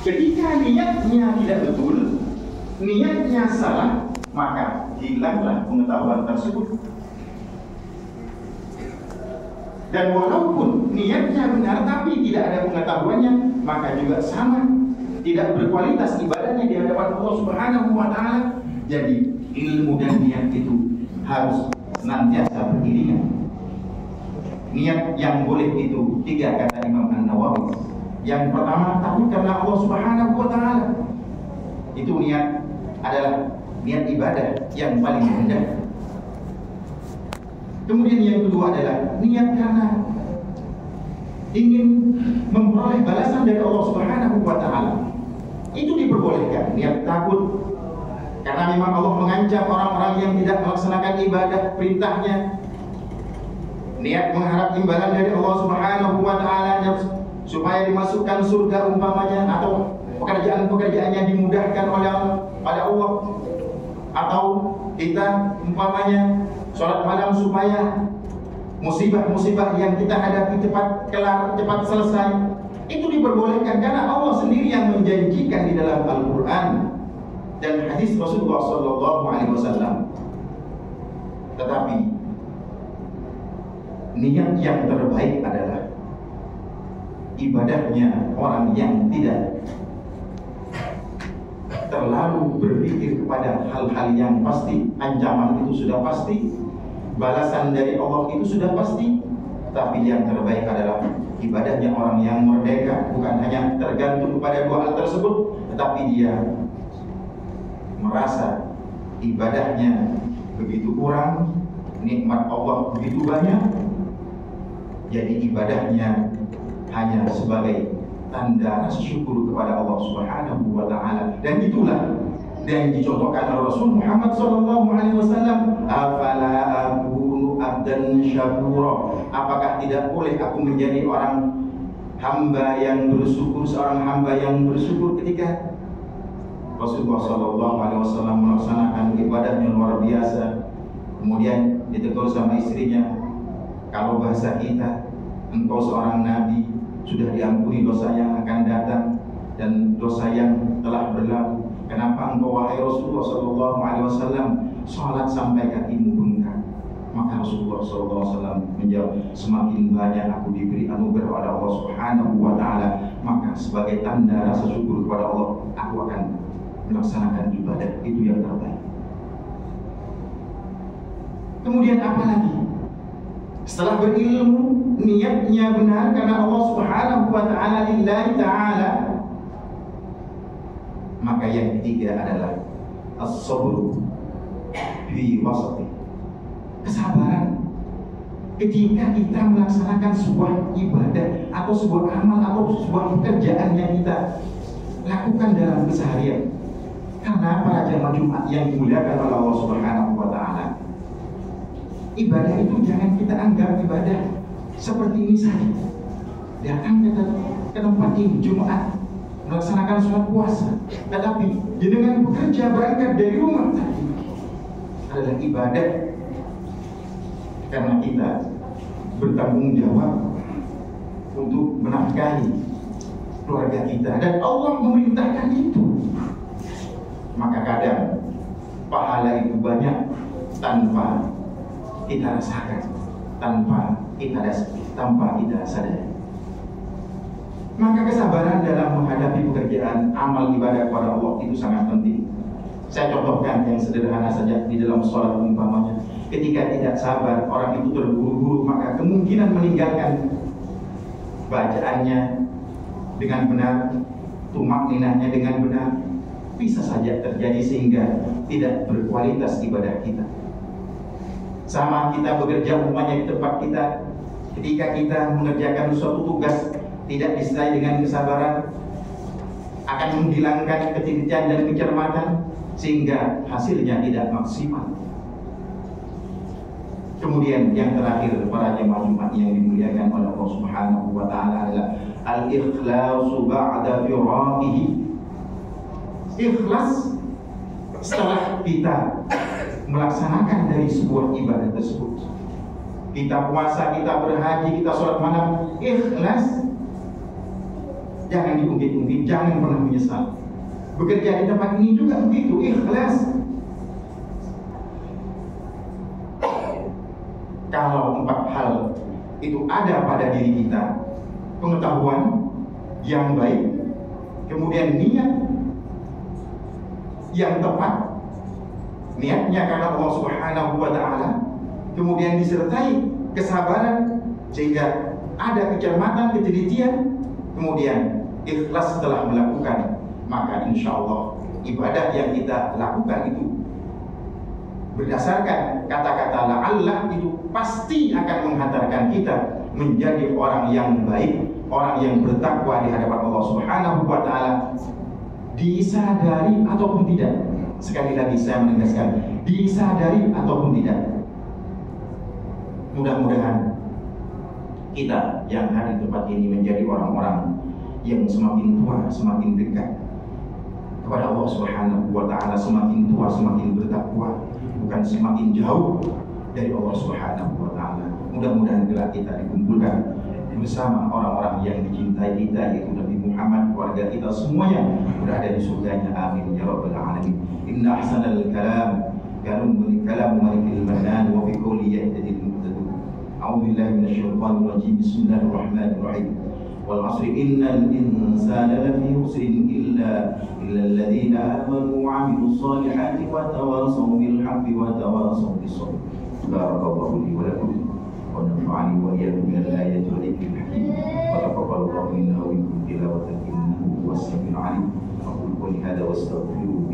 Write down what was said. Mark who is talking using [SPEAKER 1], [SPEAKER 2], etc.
[SPEAKER 1] Ketika niatnya tidak betul, niatnya salah, maka hilanglah pengetahuan tersebut. Dan walaupun niatnya benar tapi tidak ada pengetahuannya, maka juga sama, tidak berkualitas ibadahnya di hadapan Allah Subhanahu wa taala. Jadi ilmu dan niat itu harus senantiasa beriringan. Niat yang boleh itu 3 kata Imam An-Nawawi. Yang pertama, takut karena Allah Subhanahu wa taala. Itu niat adalah niat ibadah yang paling rendah. Kemudian yang kedua adalah niat karena ingin memperoleh balasan dari Allah Subhanahu wa taala. Itu diperbolehkan. Niat takut karena memang Allah mengancam orang-orang yang tidak melaksanakan ibadah perintahnya. Niat mengharap imbalan dari Allah Subhanahu wa taala supaya dimasukkan surga umpamanya, atau pekerjaan-pekerjaannya dimudahkan oleh Allah, atau kita umpamanya sholat malam supaya musibah-musibah yang kita hadapi cepat kelar, cepat selesai. Itu diperbolehkan karena Allah sendiri yang menjanjikan di dalam Al-Quran dan hadis Rasulullah SAW. Tetapi niat yang terbaik adalah ibadahnya orang yang tidak terlalu berpikir kepada hal-hal yang pasti. Ancaman itu sudah pasti, balasan dari Allah itu sudah pasti. Tapi yang terbaik adalah ibadahnya orang yang merdeka, bukan hanya tergantung kepada 2 hal tersebut, tetapi dia merasa ibadahnya begitu kurang, nikmat Allah begitu banyak, jadi ibadahnya hanya sebagai tanda rasa syukur kepada Allah Subhanahu wa taala. Dan itulah yang dicontohkan oleh Rasul Muhammad SAW. Afala akunu abdan syakura, apakah tidak boleh aku menjadi orang hamba yang bersyukur, seorang hamba yang bersyukur? Ketika Rasulullah SAW melaksanakan ibadahnya luar biasa, kemudian ditegur sama istrinya, kalau bahasa kita, engkau seorang nabi, sudah diampuni dosa yang akan datang dan dosa yang telah berlalu. Kenapa engkau wahai Rasulullah SAW sholat sampai kakimu bengkak? Maka Rasulullah SAW menjawab, semakin banyak aku diberi anugerah oleh Allah Subhanahu wa taala, maka sebagai tanda rasa syukur kepada Allah, aku akan melaksanakan ibadah itu yang terbaik. Kemudian apa lagi? Setelah berilmu, niatnya benar karena Allah Subhanahu wa taala, lillahi taala, maka yang ketiga adalah as-sabr fi wasati, kesabaran ketika kita melaksanakan sebuah ibadah atau sebuah amal atau sebuah pekerjaan yang kita lakukan dalam keseharian. Karena para jamaah Jumat yang dimuliakan oleh Allah Subhanahu wa taala, ibadah itu jangan kita anggap ibadah seperti ini saja. Datang ke tempat ini Jumat, melaksanakan sholat puasa, tetapi dengan bekerja berangkat dari rumah tadi adalah ibadah, karena kita bertanggung jawab untuk menafkahi keluarga kita dan Allah memerintahkan itu. Maka kadang pahala itu banyak tanpa kita rasakan, tanpa kita sadari. Maka kesabaran dalam menghadapi pekerjaan amal ibadah kepada Allah itu sangat penting. Saya contohkan yang sederhana saja di dalam sholat umpamanya. Ketika tidak sabar, orang itu terburu-buru, maka kemungkinan meninggalkan bacaannya dengan benar, tumakninahnya dengan benar, bisa saja terjadi sehingga tidak berkualitas ibadah kita. Sama kita bekerja umpamanya di tempat kita, ketika kita mengerjakan suatu tugas tidak disertai dengan kesabaran, akan menghilangkan ketelitian dan kecermatan sehingga hasilnya tidak maksimal. Kemudian yang terakhir, para jemaah Jumat yang dimuliakan oleh Allah Subhanahu wa taala, adalah al-ikhlasu ba'da firaqihi. Ikhlas setelah kita melaksanakan dari sebuah ibadah tersebut. Kita puasa, kita berhaji, kita sholat malam, ikhlas. jangan diungkit-ungkit, jangan pernah menyesal. Bekerja di tempat ini juga begitu, ikhlas. Kalau 4 hal itu ada pada diri kita, pengetahuan yang baik, kemudian niat yang tepat, niatnya karena Allah Subhanahu wa Ta'ala, kemudian disertai kesabaran sehingga ada kecermatan, ketelitian, kemudian ikhlas setelah melakukan, maka insya Allah ibadah yang kita lakukan itu berdasarkan kata-kata la'allah itu pasti akan menghantarkan kita menjadi orang yang baik, orang yang bertakwa di hadapan Allah Subhanahu wa Ta'ala, disadari ataupun tidak. Sekali lagi saya menegaskan, disadari ataupun tidak. Mudah-mudahan kita yang hadir di tempat ini menjadi orang-orang yang semakin tua semakin dekat kepada Allah Subhanahu wa Ta'ala, semakin tua semakin bertakwa, bukan semakin jauh dari Allah Subhanahu wa Ta'ala. Mudah-mudahan kelak kita dikumpulkan bersama orang-orang yang dicintai kita, yaitu Nabi Muhammad, keluarga kita semuanya berada di surganya. Amin ya rabbal alamin. Inna ahsanal kalam kalamu malikil manan wa fi qawli yahtadil muhtadun. A'udzu billahi minasyaitonir rajim. Bismillahirrahmanirrahim. Wal 'asri innal insana lafi khusrin illa alladziina aamanu wa 'amilus shalihati wa tawassaw bil haqqi wa tawassaw bis sabr. Barakallahu li wa lakum wa nafa'ani wa iyyakum bil ayati wal dhikril hakim. Wa taqabbalallahu minna wa minkum tilawatan innahu huwas samiul 'alim. Aqulu qawli hadha wa astaghfiruhu.